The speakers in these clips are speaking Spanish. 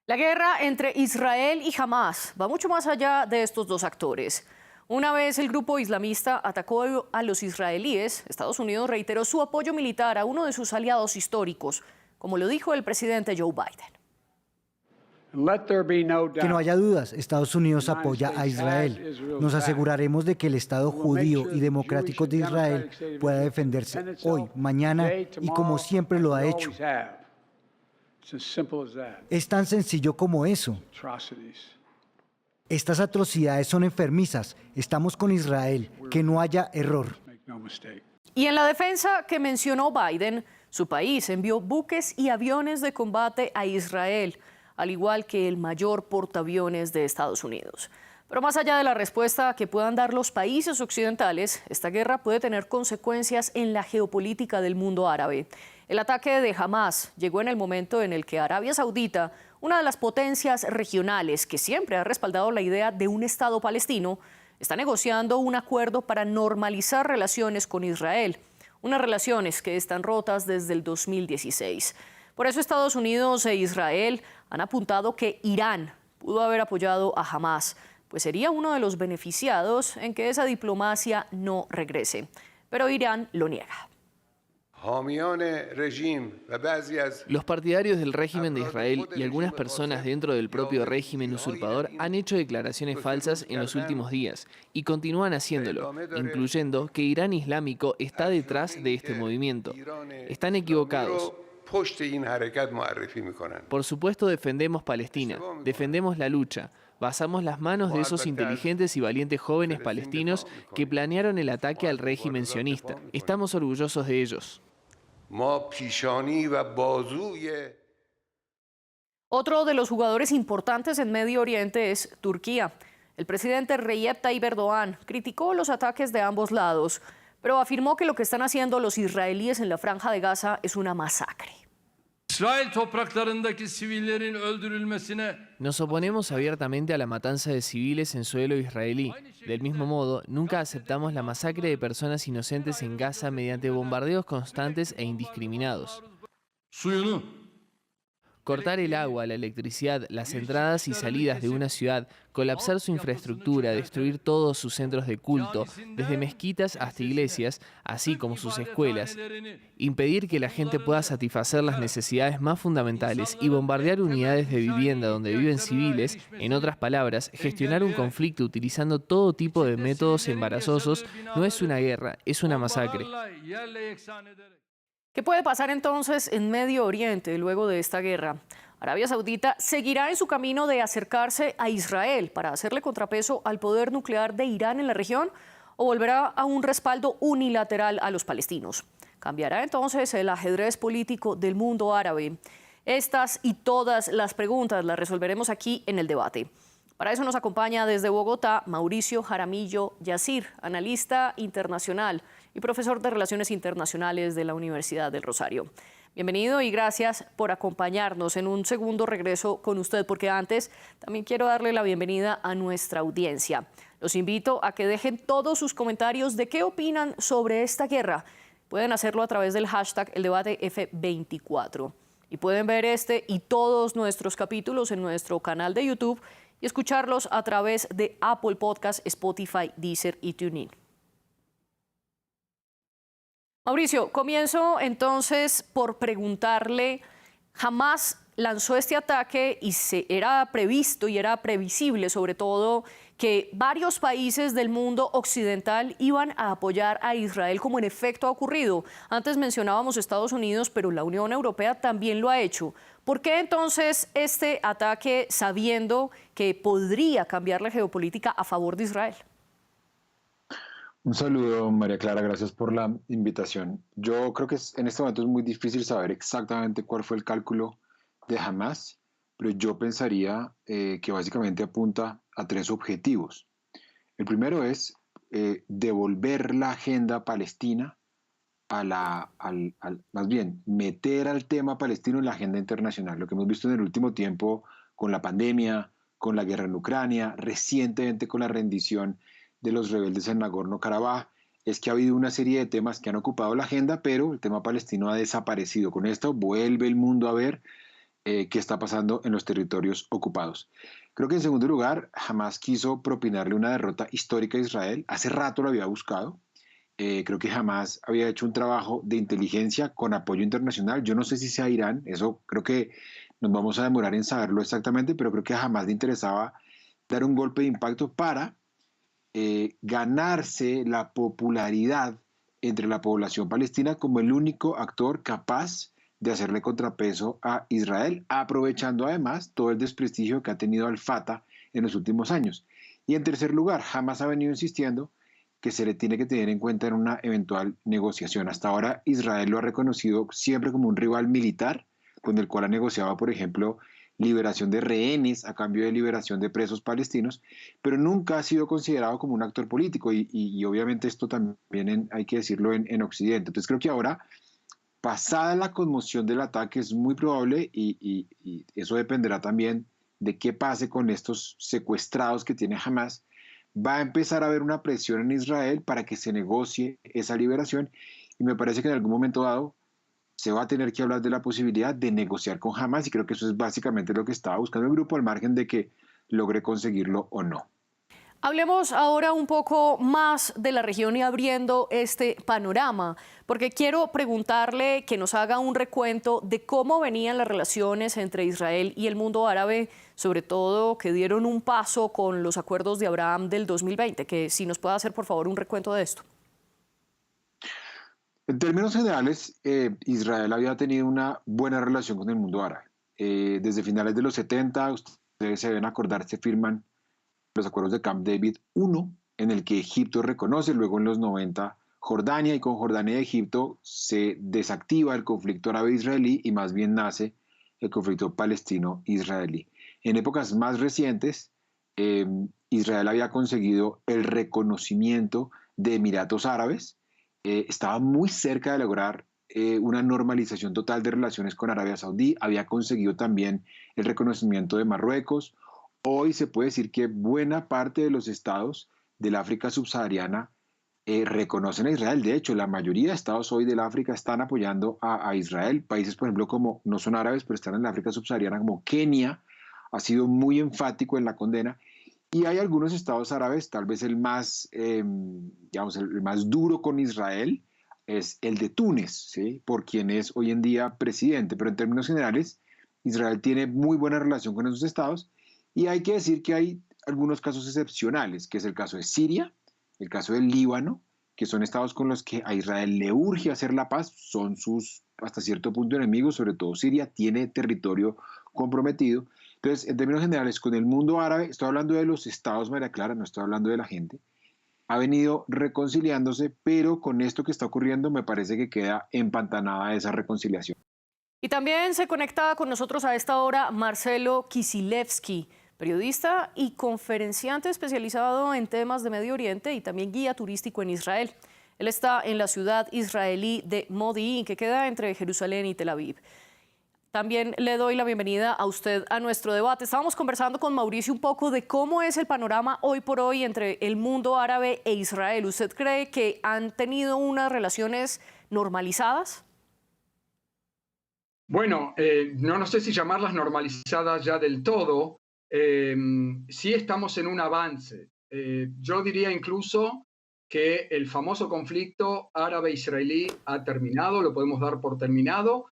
La guerra entre Israel y Hamás va mucho más allá de estos dos actores. Una vez el grupo islamista atacó a los israelíes, Estados Unidos reiteró su apoyo militar a uno de sus aliados históricos, como lo dijo el presidente Joe Biden. Que no haya dudas, Estados Unidos apoya a Israel. Nos aseguraremos de que el Estado judío y democrático de Israel pueda defenderse hoy, mañana y como siempre lo ha hecho. Es tan sencillo como eso. Estas atrocidades son enfermizas. Estamos con Israel. Que no haya error. Y en la defensa que mencionó Biden, su país envió buques y aviones de combate a Israel, al igual que el mayor portaaviones de Estados Unidos. Pero más allá de la respuesta que puedan dar los países occidentales, esta guerra puede tener consecuencias en la geopolítica del mundo árabe. El ataque de Hamás llegó en el momento en el que Arabia Saudita, una de las potencias regionales que siempre ha respaldado la idea de un Estado palestino, está negociando un acuerdo para normalizar relaciones con Israel, unas relaciones que están rotas desde el 2016. Por eso Estados Unidos e Israel han apuntado que Irán pudo haber apoyado a Hamás, pues sería uno de los beneficiados en que esa diplomacia no regrese. Pero Irán lo niega. Los partidarios del régimen de Israel y algunas personas dentro del propio régimen usurpador han hecho declaraciones falsas en los últimos días y continúan haciéndolo, incluyendo que Irán Islámico está detrás de este movimiento. Están equivocados. Por supuesto defendemos Palestina, defendemos la lucha. Basamos las manos de esos inteligentes y valientes jóvenes palestinos que planearon el ataque al régimen sionista. Estamos orgullosos de ellos. Otro de los jugadores importantes en Medio Oriente es Turquía. El presidente Recep Tayyip Erdoğan criticó los ataques de ambos lados, pero afirmó que lo que están haciendo los israelíes en la Franja de Gaza es una masacre. Nos oponemos abiertamente a la matanza de civiles en suelo israelí. Del mismo modo, nunca aceptamos la masacre de personas inocentes en Gaza mediante bombardeos constantes e indiscriminados. Cortar el agua, la electricidad, las entradas y salidas de una ciudad, colapsar su infraestructura, destruir todos sus centros de culto, desde mezquitas hasta iglesias, así como sus escuelas, impedir que la gente pueda satisfacer las necesidades más fundamentales y bombardear unidades de vivienda donde viven civiles, en otras palabras, gestionar un conflicto utilizando todo tipo de métodos embarazosos, no es una guerra, es una masacre. ¿Qué puede pasar entonces en Medio Oriente luego de esta guerra? Arabia Saudita seguirá en su camino de acercarse a Israel para hacerle contrapeso al poder nuclear de Irán en la región o volverá a un respaldo unilateral a los palestinos. ¿Cambiará entonces el ajedrez político del mundo árabe? Estas y todas las preguntas las resolveremos aquí en el debate. Para eso nos acompaña desde Bogotá Mauricio Jaramillo Yacir, analista internacional y profesor de Relaciones Internacionales de la Universidad del Rosario. Bienvenido y gracias por acompañarnos en un segundo regreso con usted, porque antes también quiero darle la bienvenida a nuestra audiencia. Los invito a que dejen todos sus comentarios de qué opinan sobre esta guerra. Pueden hacerlo a través del hashtag #eldebateF24. Y pueden ver este y todos nuestros capítulos en nuestro canal de YouTube y escucharlos a través de Apple Podcast, Spotify, Deezer y TuneIn. Mauricio, comienzo entonces por preguntarle, Hamás lanzó este ataque y era previsto y era previsible sobre todo que varios países del mundo occidental iban a apoyar a Israel, como en efecto ha ocurrido. Antes mencionábamos Estados Unidos, pero la Unión Europea también lo ha hecho. ¿Por qué entonces este ataque sabiendo que podría cambiar la geopolítica a favor de Israel? Un saludo, María Clara, gracias por la invitación. Yo creo que en este momento es muy difícil saber exactamente cuál fue el cálculo de Hamás, pero yo pensaría que básicamente apunta a tres objetivos. El primero es devolver la agenda palestina más bien, meter al tema palestino en la agenda internacional. Lo que hemos visto en el último tiempo con la pandemia, con la guerra en Ucrania, recientemente con la rendición de los rebeldes en Nagorno-Karabaj, es que ha habido una serie de temas que han ocupado la agenda, pero el tema palestino ha desaparecido. Con esto vuelve el mundo a ver qué está pasando en los territorios ocupados. Creo que en segundo lugar, Hamás quiso propinarle una derrota histórica a Israel. Hace rato lo había buscado. Creo que Hamás había hecho un trabajo de inteligencia con apoyo internacional. Yo no sé si sea Irán, eso creo que nos vamos a demorar en saberlo exactamente, pero creo que a Hamás le interesaba dar un golpe de impacto para ganarse la popularidad entre la población palestina como el único actor capaz de hacerle contrapeso a Israel, aprovechando además todo el desprestigio que ha tenido al Fatah en los últimos años. Y en tercer lugar, Hamás ha venido insistiendo que se le tiene que tener en cuenta en una eventual negociación. Hasta ahora Israel lo ha reconocido siempre como un rival militar, con el cual ha negociado, por ejemplo, liberación de rehenes a cambio de liberación de presos palestinos, pero nunca ha sido considerado como un actor político y obviamente esto también hay que decirlo en Occidente. Entonces creo que ahora, pasada la conmoción del ataque, es muy probable y eso dependerá también de qué pase con estos secuestrados que tiene Hamás, va a empezar a haber una presión en Israel para que se negocie esa liberación y me parece que en algún momento dado se va a tener que hablar de la posibilidad de negociar con Hamás y creo que eso es básicamente lo que estaba buscando el grupo al margen de que logre conseguirlo o no. Hablemos ahora un poco más de la región y abriendo este panorama, porque quiero preguntarle que nos haga un recuento de cómo venían las relaciones entre Israel y el mundo árabe, sobre todo que dieron un paso con los acuerdos de Abraham del 2020, que si nos puede hacer por favor un recuento de esto. En términos generales, Israel había tenido una buena relación con el mundo árabe. Desde finales de los 70, ustedes se deben acordar, se firman los acuerdos de Camp David I, en el que Egipto reconoce, luego en los 90 Jordania, y con Jordania y Egipto se desactiva el conflicto árabe-israelí y más bien nace el conflicto palestino-israelí. En épocas más recientes, Israel había conseguido el reconocimiento de Emiratos Árabes, estaba muy cerca de lograr una normalización total de relaciones con Arabia Saudí, había conseguido también el reconocimiento de Marruecos. Hoy se puede decir que buena parte de los estados del África subsahariana reconocen a Israel. De hecho, la mayoría de estados hoy del África están apoyando a Israel. Países, por ejemplo, como no son árabes, pero están en la África subsahariana, como Kenia, ha sido muy enfático en la condena. Y hay algunos estados árabes, tal vez el más, digamos, el más duro con Israel es el de Túnez, ¿sí? Por quien es hoy en día presidente. Pero en términos generales, Israel tiene muy buena relación con esos estados. Y hay que decir que hay algunos casos excepcionales, que es el caso de Siria, el caso del Líbano, que son estados con los que a Israel le urge hacer la paz, son sus hasta cierto punto enemigos, sobre todo Siria tiene territorio comprometido. Entonces, en términos generales, con el mundo árabe, estoy hablando de los estados, María Clara, no estoy hablando de la gente, ha venido reconciliándose, pero con esto que está ocurriendo me parece que queda empantanada esa reconciliación. Y también se conecta con nosotros a esta hora Marcelo Kisilevsky, periodista y conferenciante especializado en temas de Medio Oriente y también guía turístico en Israel. Él está en la ciudad israelí de Modi'in, que queda entre Jerusalén y Tel Aviv. También le doy la bienvenida a usted a nuestro debate. Estábamos conversando con Mauricio un poco de cómo es el panorama hoy por hoy entre el mundo árabe e Israel. ¿Usted cree que han tenido unas relaciones normalizadas? Bueno, no sé si llamarlas normalizadas ya del todo. Sí estamos en un avance. Yo diría incluso que el famoso conflicto árabe-israelí ha terminado, lo podemos dar por terminado,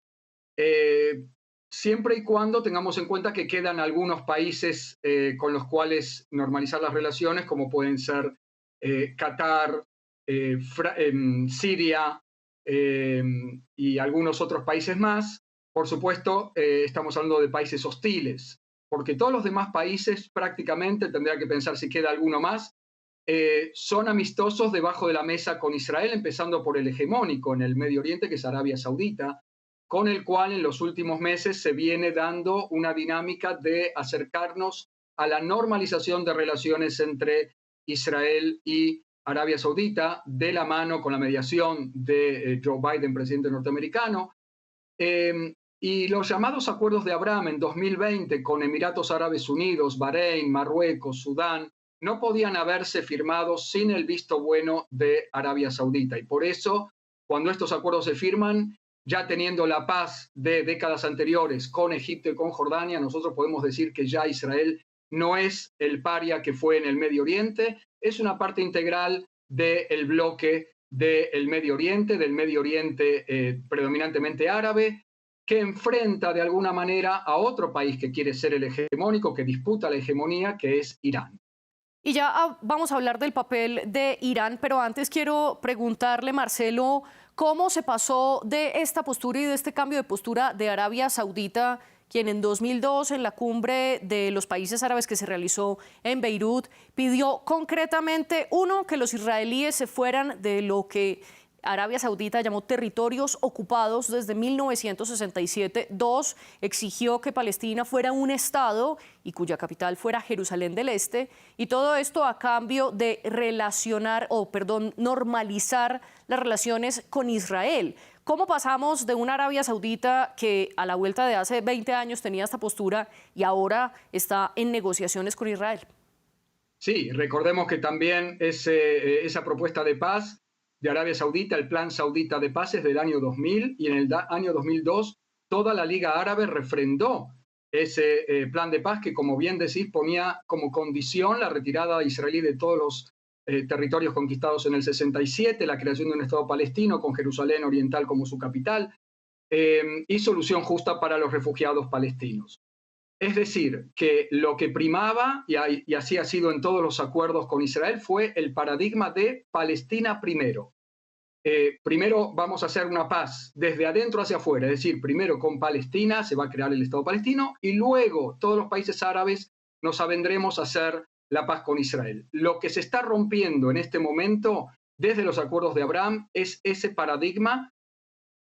siempre y cuando tengamos en cuenta que quedan algunos países con los cuales normalizar las relaciones, como pueden ser Qatar, Siria y algunos otros países más. Por supuesto, estamos hablando de países hostiles, porque todos los demás países prácticamente, tendría que pensar si queda alguno más, son amistosos debajo de la mesa con Israel, empezando por el hegemónico en el Medio Oriente, que es Arabia Saudita, con el cual en los últimos meses se viene dando una dinámica de acercarnos a la normalización de relaciones entre Israel y Arabia Saudita, de la mano con la mediación de Joe Biden, presidente norteamericano. Y los llamados acuerdos de Abraham en 2020 con Emiratos Árabes Unidos, Bahrein, Marruecos, Sudán, no podían haberse firmado sin el visto bueno de Arabia Saudita. Y por eso, cuando estos acuerdos se firman, ya teniendo la paz de décadas anteriores con Egipto y con Jordania, nosotros podemos decir que ya Israel no es el paria que fue en el Medio Oriente, es una parte integral del bloque del Medio Oriente predominantemente árabe, que enfrenta de alguna manera a otro país que quiere ser el hegemónico, que disputa la hegemonía, que es Irán. Y ya vamos a hablar del papel de Irán, pero antes quiero preguntarle, Marcelo, ¿cómo se pasó de esta postura y de este cambio de postura de Arabia Saudita, quien en 2002, en la cumbre de los países árabes que se realizó en Beirut, pidió concretamente, uno, que los israelíes se fueran de lo que Arabia Saudita llamó territorios ocupados desde 1967. Dos, exigió que Palestina fuera un estado y cuya capital fuera Jerusalén del Este. Y todo esto a cambio de normalizar las relaciones con Israel. ¿Cómo pasamos de una Arabia Saudita que a la vuelta de hace 20 años tenía esta postura y ahora está en negociaciones con Israel? Sí, recordemos que también esa propuesta de paz de Arabia Saudita, el Plan Saudita de Paz es del año 2000, y en el año 2002 toda la Liga Árabe refrendó ese plan de paz que, como bien decís, ponía como condición la retirada israelí de todos los territorios conquistados en el 67, la creación de un Estado palestino con Jerusalén Oriental como su capital, y solución justa para los refugiados palestinos. Es decir, que lo que primaba, y así ha sido en todos los acuerdos con Israel, fue el paradigma de Palestina primero. Primero vamos a hacer una paz desde adentro hacia afuera, es decir, primero con Palestina se va a crear el Estado palestino y luego todos los países árabes nos avendremos a hacer la paz con Israel. Lo que se está rompiendo en este momento desde los acuerdos de Abraham es ese paradigma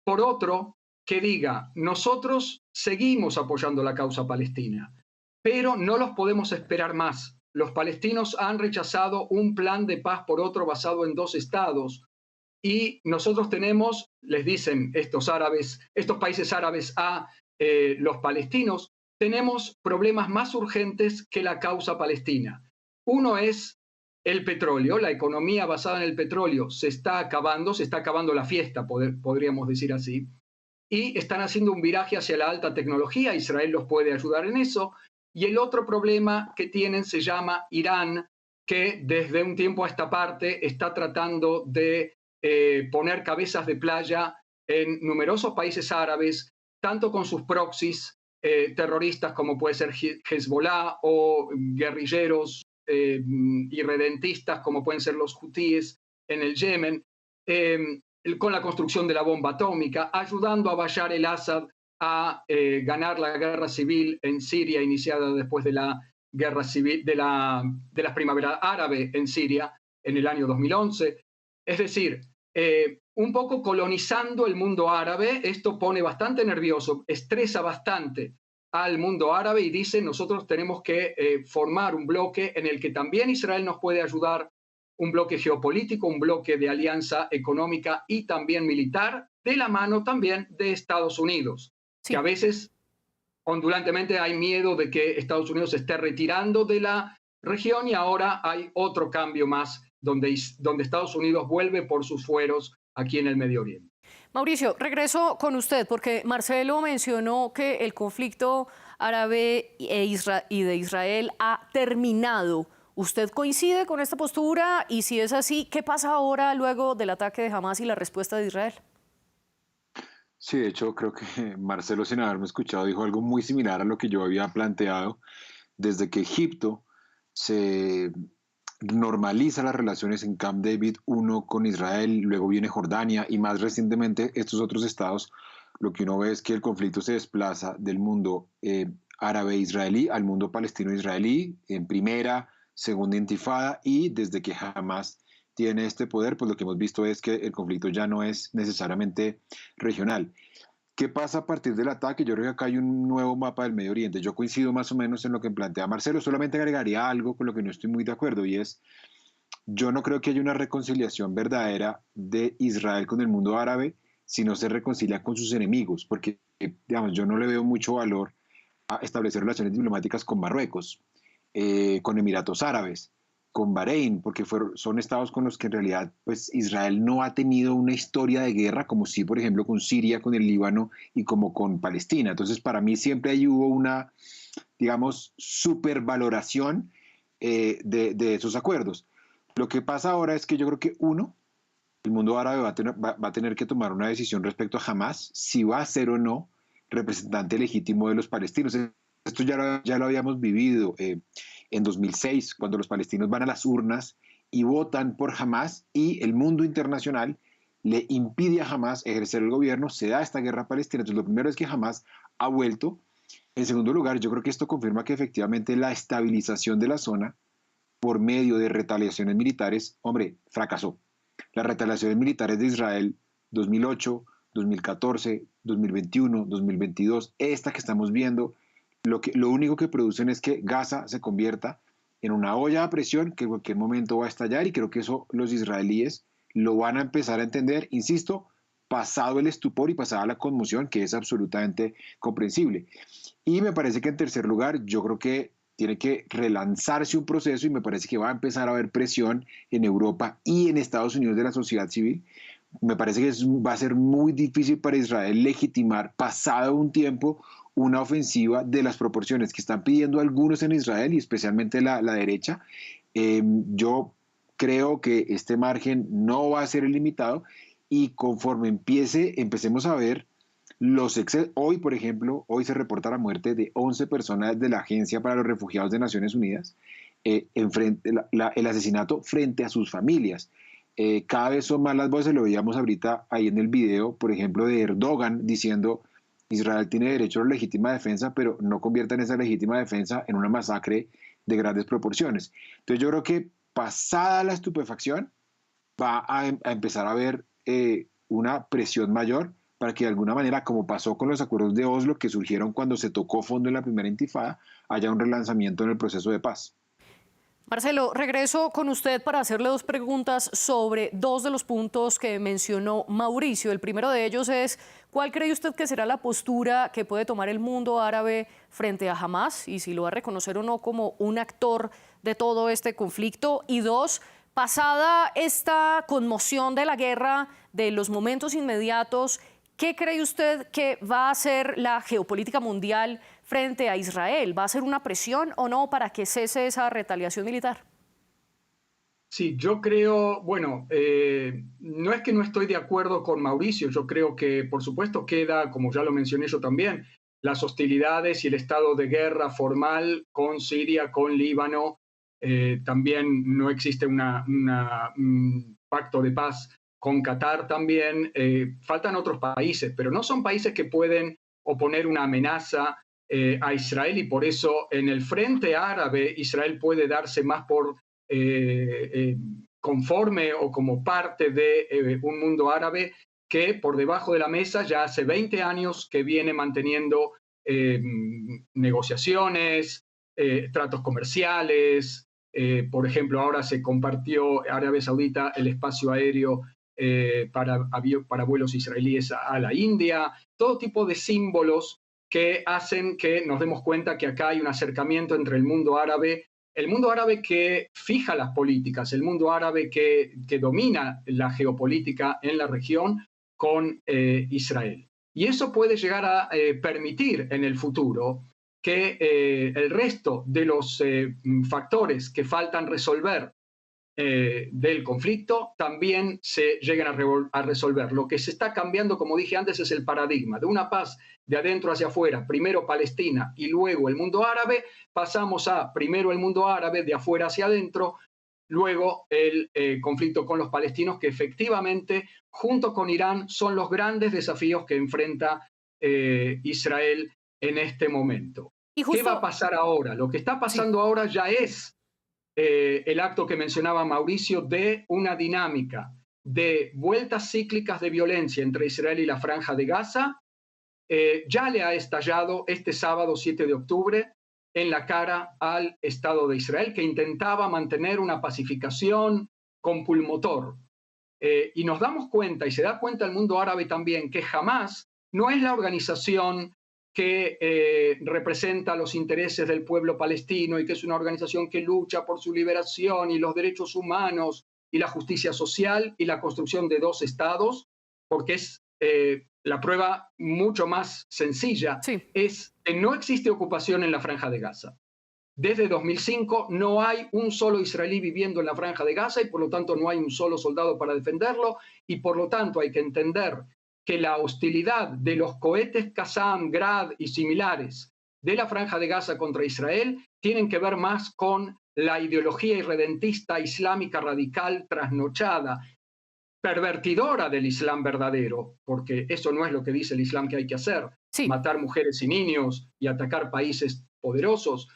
por otro que diga, nosotros seguimos apoyando la causa palestina, pero no los podemos esperar más. Los palestinos han rechazado un plan de paz por otro basado en dos estados y nosotros tenemos, les dicen estos países árabes a los palestinos, tenemos problemas más urgentes que la causa palestina. Uno es el petróleo, la economía basada en el petróleo se está acabando la fiesta, podríamos decir así. Y están haciendo un viraje hacia la alta tecnología, Israel los puede ayudar en eso. Y el otro problema que tienen se llama Irán, que desde un tiempo a esta parte está tratando de poner cabezas de playa en numerosos países árabes, tanto con sus proxies terroristas como puede ser Hezbollah o guerrilleros irredentistas como pueden ser los hutíes en el Yemen, con la construcción de la bomba atómica, ayudando a Bashar el-Assad a ganar la guerra civil en Siria, iniciada después de la guerra civil de la primavera árabe en Siria en el año 2011. Es decir, un poco colonizando el mundo árabe. Esto pone bastante nervioso, estresa bastante al mundo árabe y dice, nosotros tenemos que formar un bloque en el que también Israel nos puede ayudar, un bloque geopolítico, un bloque de alianza económica y también militar, de la mano también de Estados Unidos, sí. Que a veces, ondulantemente, hay miedo de que Estados Unidos se esté retirando de la región y ahora hay otro cambio más, donde Estados Unidos vuelve por sus fueros aquí en el Medio Oriente. Mauricio, regreso con usted, porque Marcelo mencionó que el conflicto árabe y de Israel ha terminado. ¿Usted coincide con esta postura? Y si es así, ¿qué pasa ahora luego del ataque de Hamás y la respuesta de Israel? Sí, de hecho creo que Marcelo, sin haberme escuchado, dijo algo muy similar a lo que yo había planteado. Desde que Egipto se normaliza las relaciones en Camp David I con Israel, luego viene Jordania y más recientemente estos otros estados, lo que uno ve es que el conflicto se desplaza del mundo árabe-israelí al mundo palestino-israelí en primera, segunda intifada, y desde que Hamás tiene este poder, pues lo que hemos visto es que el conflicto ya no es necesariamente regional. ¿Qué pasa a partir del ataque? Yo creo que acá hay un nuevo mapa del Medio Oriente. Yo coincido más o menos en lo que plantea Marcelo, solamente agregaría algo con lo que no estoy muy de acuerdo, y es, yo no creo que haya una reconciliación verdadera de Israel con el mundo árabe si no se reconcilia con sus enemigos, porque, digamos, yo no le veo mucho valor a establecer relaciones diplomáticas con Marruecos, con Emiratos Árabes, con Bahrein, porque son estados con los que en realidad pues, Israel no ha tenido una historia de guerra, como sí, por ejemplo, con Siria, con el Líbano y como con Palestina. Entonces, para mí siempre ahí hubo una, digamos, supervaloración de esos acuerdos. Lo que pasa ahora es que yo creo que el mundo árabe va a tener que tomar una decisión respecto a Hamas, si va a ser o no representante legítimo de los palestinos. Esto ya lo habíamos vivido en 2006, cuando los palestinos van a las urnas y votan por Hamas y el mundo internacional le impide a Hamas ejercer el gobierno, se da esta guerra palestina. Entonces, lo primero es que Hamas ha vuelto. En segundo lugar, yo creo que esto confirma que efectivamente la estabilización de la zona por medio de retaliaciones militares, hombre, fracasó. Las retaliaciones militares de Israel 2008, 2014, 2021, 2022, esta que estamos viendo, lo único que producen es que Gaza se convierta en una olla a presión que en cualquier momento va a estallar, y creo que eso los israelíes lo van a empezar a entender, insisto, pasado el estupor y pasada la conmoción, que es absolutamente comprensible. Y me parece que en tercer lugar, yo creo que tiene que relanzarse un proceso, y me parece que va a empezar a haber presión en Europa y en Estados Unidos de la sociedad civil. Me parece que va a ser muy difícil para Israel legitimar, pasado un tiempo, una ofensiva de las proporciones que están pidiendo algunos en Israel y especialmente la derecha. Yo creo que este margen no va a ser ilimitado, y conforme empecemos a ver los excesos. Hoy, por ejemplo, hoy se reporta la muerte de 11 personas de la Agencia para los Refugiados de Naciones Unidas, el asesinato frente a sus familias. Cada vez son más las voces, lo veíamos ahorita ahí en el video, por ejemplo, de Erdogan diciendo: Israel tiene derecho a la legítima defensa, pero no conviertan esa legítima defensa en una masacre de grandes proporciones. Entonces yo creo que pasada la estupefacción va a empezar a haber una presión mayor para que de alguna manera, como pasó con los acuerdos de Oslo que surgieron cuando se tocó fondo en la primera intifada, haya un relanzamiento en el proceso de paz. Marcelo, regreso con usted para hacerle dos preguntas sobre dos de los puntos que mencionó Mauricio. El primero de ellos es: ¿cuál cree usted que será la postura que puede tomar el mundo árabe frente a Hamas, y si lo va a reconocer o no como un actor de todo este conflicto? Y dos, pasada esta conmoción de la guerra, de los momentos inmediatos, ¿qué cree usted que va a hacer la geopolítica mundial frente a Israel? ¿Va a ser una presión o no para que cese esa retaliación militar? Sí, yo creo, bueno, no es que no estoy de acuerdo con Mauricio, yo creo que por supuesto queda, como ya lo mencioné yo también, las hostilidades y el estado de guerra formal con Siria, con Líbano. También no existe un pacto de paz con Qatar también. Faltan otros países, pero no son países que pueden oponer una amenaza a Israel, y por eso en el frente árabe Israel puede darse más por conforme o como parte de un mundo árabe que por debajo de la mesa ya hace 20 años que viene manteniendo negociaciones, tratos comerciales. Por ejemplo, ahora se compartió Arabia Saudita el espacio aéreo para vuelos israelíes a la India, todo tipo de símbolos que hacen que nos demos cuenta que acá hay un acercamiento entre el mundo árabe que fija las políticas, el mundo árabe que domina la geopolítica en la región, con Israel. Y eso puede llegar a permitir en el futuro que el resto de los factores que faltan resolver del conflicto también se lleguen a resolver. Lo que se está cambiando, como dije antes, es el paradigma de una paz de adentro hacia afuera, primero Palestina y luego el mundo árabe. Pasamos a primero el mundo árabe de afuera hacia adentro, luego el conflicto con los palestinos, que efectivamente junto con Irán son los grandes desafíos que enfrenta Israel en este momento. ¿Qué va a pasar ahora? Lo que está pasando ahora ya es el acto que mencionaba Mauricio de una dinámica de vueltas cíclicas de violencia entre Israel y la Franja de Gaza. Ya le ha estallado este sábado 7 de octubre en la cara al Estado de Israel, que intentaba mantener una pacificación con pulmotor. Y nos damos cuenta, y se da cuenta el mundo árabe también, que Hamas no es la organización que representa los intereses del pueblo palestino y que es una organización que lucha por su liberación y los derechos humanos y la justicia social y la construcción de 2 estados, porque es la prueba mucho más sencilla, Sí. es que no existe ocupación en la Franja de Gaza. Desde 2005 no hay un solo israelí viviendo en la Franja de Gaza y por lo tanto no hay un solo soldado para defenderlo y por lo tanto hay que entender que la hostilidad de los cohetes Qassam, Grad y similares de la Franja de Gaza contra Israel tienen que ver más con la ideología irredentista islámica radical trasnochada, pervertidora del Islam verdadero, porque eso no es lo que dice el Islam que hay que hacer, Sí. matar mujeres y niños y atacar países poderosos.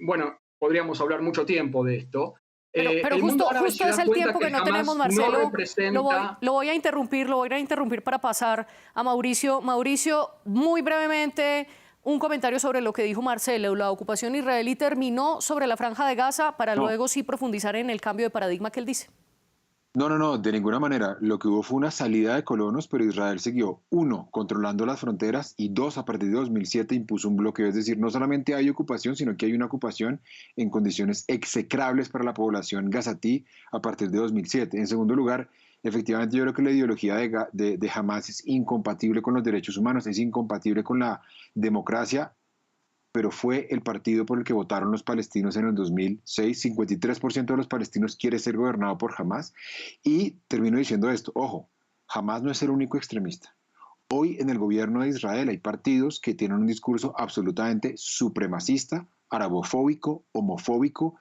Bueno, podríamos hablar mucho tiempo de esto. Pero El mundo justo, árabe justo se es da el cuenta tiempo que no Hamás tenemos, no Marcelo. representa... Lo voy a interrumpir para pasar a Mauricio. Mauricio, muy brevemente, un comentario sobre lo que dijo Marcelo. La ocupación israelí terminó sobre la Franja de Gaza para luego sí profundizar en el cambio de paradigma que él dice. No, de ninguna manera. Lo que hubo fue una salida de colonos, pero Israel siguió, 1, controlando las fronteras y 2, a partir de 2007 impuso un bloqueo. Es decir, no solamente hay ocupación, sino que hay una ocupación en condiciones execrables para la población gazatí a partir de 2007. En segundo lugar, efectivamente yo creo que la ideología de Hamás es incompatible con los derechos humanos, es incompatible con la democracia, pero fue el partido por el que votaron los palestinos en el 2006. 53% de los palestinos quiere ser gobernado por Hamás. Y termino diciendo esto, ojo, Hamás no es el único extremista. Hoy en el gobierno de Israel hay partidos que tienen un discurso absolutamente supremacista, arabofóbico, homofóbico,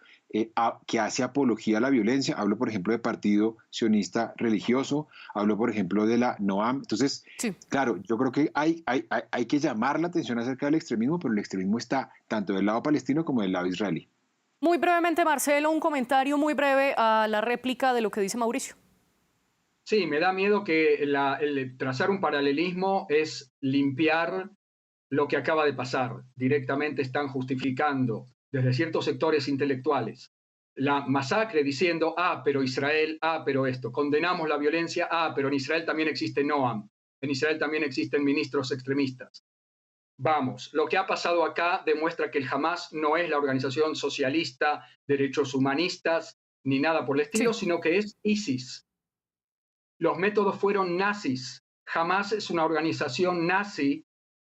que hace apología a la violencia. Hablo, por ejemplo, de Partido Sionista Religioso, hablo, por ejemplo, de la Noam. Entonces, Sí. claro, yo creo que hay que llamar la atención acerca del extremismo, pero el extremismo está tanto del lado palestino como del lado israelí. Muy brevemente, Marcelo, un comentario muy breve a la réplica de lo que dice Mauricio. Sí, me da miedo que el trazar un paralelismo es limpiar lo que acaba de pasar. Directamente están justificando desde ciertos sectores intelectuales la masacre diciendo, pero Israel, pero esto, condenamos la violencia, pero en Israel también existe Noam, en Israel también existen ministros extremistas. Vamos, lo que ha pasado acá demuestra que el Hamás no es la organización socialista, derechos humanistas, ni nada por el estilo, sino que es ISIS. Los métodos fueron nazis. Hamás es una organización nazi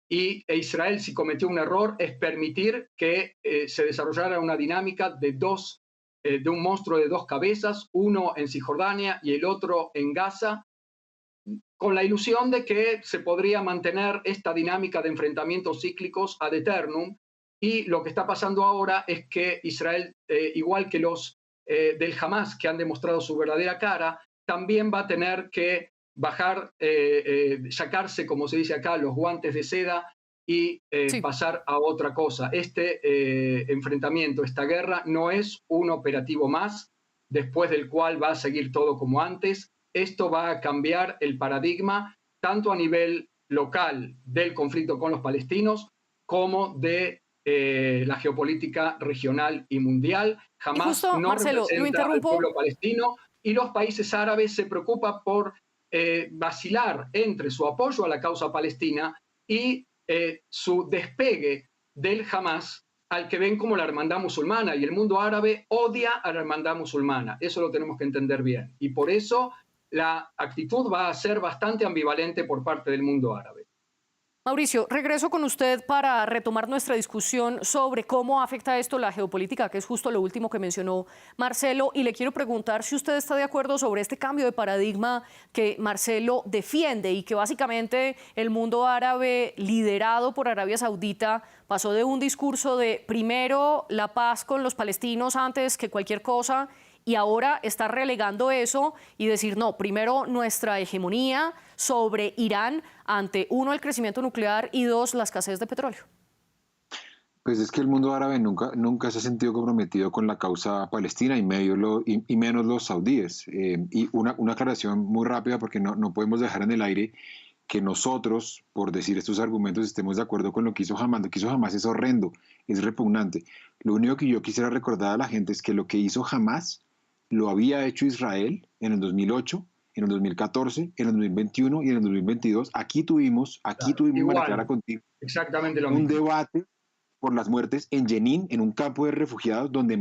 y Israel, si cometió un error, es permitir que se desarrollara una dinámica de un monstruo de 2 cabezas, uno en Cisjordania y el otro en Gaza, con la ilusión de que se podría mantener esta dinámica de enfrentamientos cíclicos ad eternum. Y lo que está pasando ahora es que Israel, igual que los del Hamás, que han demostrado su verdadera cara, también va a tener que bajar, sacarse, como se dice acá, los guantes de seda y pasar a otra cosa. Este enfrentamiento, esta guerra, no es un operativo más, después del cual va a seguir todo como antes. Esto va a cambiar el paradigma, tanto a nivel local del conflicto con los palestinos, como de la geopolítica regional y mundial. Jamás justo, no Marcelo, representa al pueblo palestino y los países árabes se preocupan por vacilar entre su apoyo a la causa palestina y su despegue del Hamás, al que ven como la hermandad musulmana, y el mundo árabe odia a la hermandad musulmana. Eso lo tenemos que entender bien. Y por eso la actitud va a ser bastante ambivalente por parte del mundo árabe. Mauricio, regreso con usted para retomar nuestra discusión sobre cómo afecta esto la geopolítica, que es justo lo último que mencionó Marcelo, y le quiero preguntar si usted está de acuerdo sobre este cambio de paradigma que Marcelo defiende y que básicamente el mundo árabe, liderado por Arabia Saudita, pasó de un discurso de primero la paz con los palestinos antes que cualquier cosa, y ahora está relegando eso y decir, no, primero nuestra hegemonía sobre Irán ante, 1, el crecimiento nuclear y 2, la escasez de petróleo. Pues es que el mundo árabe nunca se ha sentido comprometido con la causa palestina y menos los saudíes. Y una aclaración muy rápida, porque no podemos dejar en el aire que nosotros, por decir estos argumentos, estemos de acuerdo con lo que hizo Hamás. Lo que hizo Hamás es horrendo, es repugnante. Lo único que yo quisiera recordar a la gente es que lo que hizo Hamás lo había hecho Israel en el 2008 en el 2014, en el 2021 y en el 2022. Aquí tuvimos, María Clara, contigo, exactamente lo un mismo. debate por las muertes en Jenin, en un campo de refugiados donde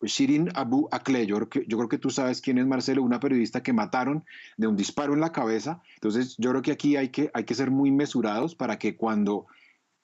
Shirin Abu Akleh, yo creo que tú sabes quién es, Marcelo, una periodista que mataron de un disparo en la cabeza. Entonces yo creo que aquí hay que ser muy mesurados para que cuando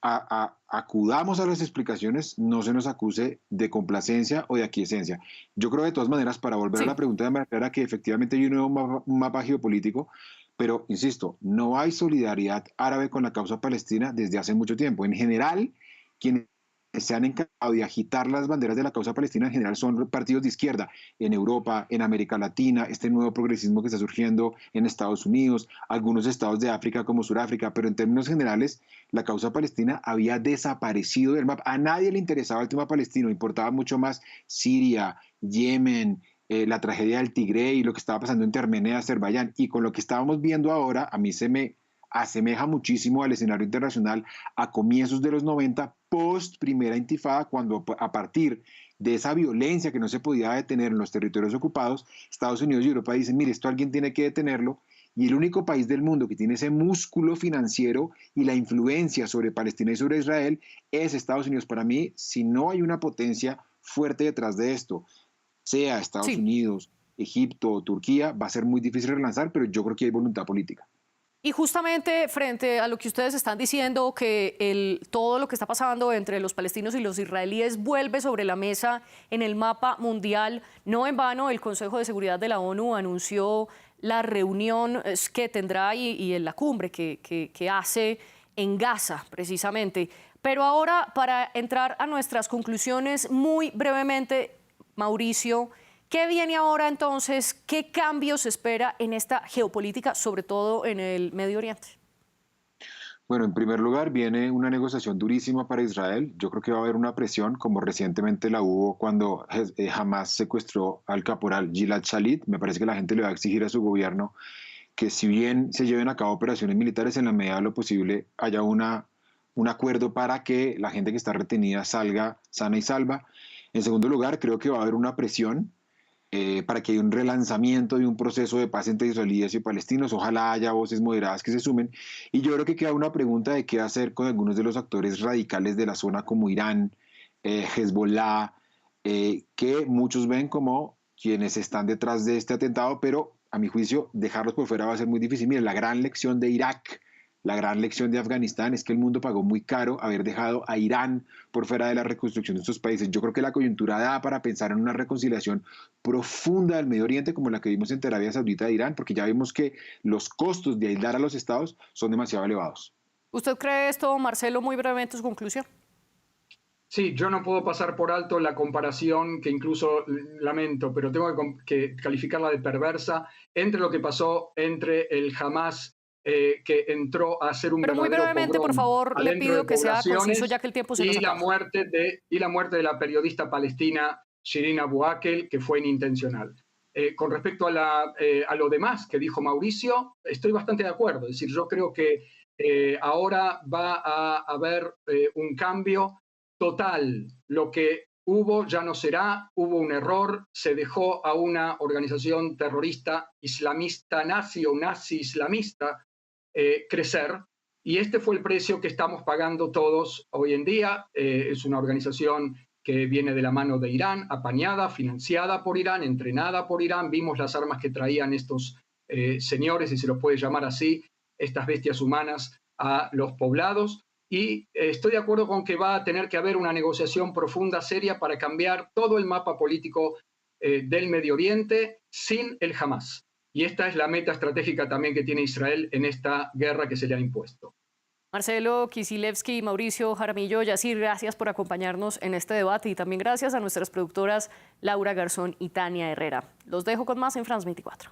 acudamos a las explicaciones no se nos acuse de complacencia o de aquiescencia. Yo creo de todas maneras, para volver a la pregunta de María Clara, que efectivamente hay un mapa geopolítico, pero insisto, no hay solidaridad árabe con la causa palestina desde hace mucho tiempo. En general, quienes se han encargado de agitar las banderas de la causa palestina en general son partidos de izquierda en Europa, en América Latina, este nuevo progresismo que está surgiendo en Estados Unidos, algunos estados de África como Sudáfrica, pero en términos generales la causa palestina había desaparecido del mapa. A nadie le interesaba el tema palestino, importaba mucho más Siria, Yemen, la tragedia del Tigre y lo que estaba pasando entre Armenia y Azerbaiyán. Y con lo que estábamos viendo ahora, a mí se me asemeja muchísimo al escenario internacional a comienzos de los 90, post primera intifada, cuando a partir de esa violencia que no se podía detener en los territorios ocupados, Estados Unidos y Europa dicen, mire, esto alguien tiene que detenerlo, y el único país del mundo que tiene ese músculo financiero y la influencia sobre Palestina y sobre Israel es Estados Unidos. Para mí, si no hay una potencia fuerte detrás de esto, sea Estados Unidos, Egipto o Turquía, va a ser muy difícil relanzar, pero yo creo que hay voluntad política. Y justamente frente a lo que ustedes están diciendo, que todo lo que está pasando entre los palestinos y los israelíes vuelve sobre la mesa en el mapa mundial, no en vano el Consejo de Seguridad de la ONU anunció la reunión que tendrá y en la cumbre que hace en Gaza, precisamente. Pero ahora, para entrar a nuestras conclusiones, muy brevemente, Mauricio, ¿qué viene ahora entonces? ¿Qué cambios se espera en esta geopolítica, sobre todo en el Medio Oriente? Bueno, en primer lugar viene una negociación durísima para Israel. Yo creo que va a haber una presión, como recientemente la hubo cuando Hamas secuestró al caporal Gilad Shalit. Me parece que la gente le va a exigir a su gobierno que, si bien se lleven a cabo operaciones militares, en la medida de lo posible haya un acuerdo para que la gente que está retenida salga sana y salva. En segundo lugar, creo que va a haber una presión para que haya un relanzamiento de un proceso de paz entre israelíes y palestinos. Ojalá haya voces moderadas que se sumen. Y yo creo que queda una pregunta de qué hacer con algunos de los actores radicales de la zona, como Irán, Hezbollah, que muchos ven como quienes están detrás de este atentado, pero a mi juicio dejarlos por fuera va a ser muy difícil. Miren, la gran lección de Irak, la gran lección de Afganistán es que el mundo pagó muy caro haber dejado a Irán por fuera de la reconstrucción de estos países. Yo creo que la coyuntura da para pensar en una reconciliación profunda del Medio Oriente como la que vimos entre Arabia Saudita e Irán, porque ya vimos que los costos de aislar a los estados son demasiado elevados. ¿Usted cree esto, Marcelo, muy brevemente su conclusión? Sí, yo no puedo pasar por alto la comparación, que incluso lamento, pero tengo que calificarla de perversa, entre lo que pasó entre el Hamas que entró a hacer un Pero muy brevemente, por favor, le pido que sea conciso, ya que el tiempo se nos acaba. Y la muerte de la periodista palestina Shirin Abu Akleh, que fue inintencional. Con respecto a lo demás que dijo Mauricio, estoy bastante de acuerdo. Es decir, yo creo que ahora va a haber un cambio total. Lo que hubo ya no será, hubo un error, se dejó a una organización terrorista islamista nazi o nazi islamista crecer, y este fue el precio que estamos pagando todos hoy en día. Es una organización que viene de la mano de Irán, apañada, financiada por Irán, entrenada por Irán. Vimos las armas que traían estos señores, si se los puede llamar así, estas bestias humanas, a los poblados. Y estoy de acuerdo con que va a tener que haber una negociación profunda, seria, para cambiar todo el mapa político del Medio Oriente sin el Hamas. Y esta es la meta estratégica también que tiene Israel en esta guerra que se le ha impuesto. Marcelo Kisilevsky, Mauricio Jaramillo, Yacir, gracias por acompañarnos en este debate, y también gracias a nuestras productoras Laura Garzón y Tania Herrera. Los dejo con más en France 24.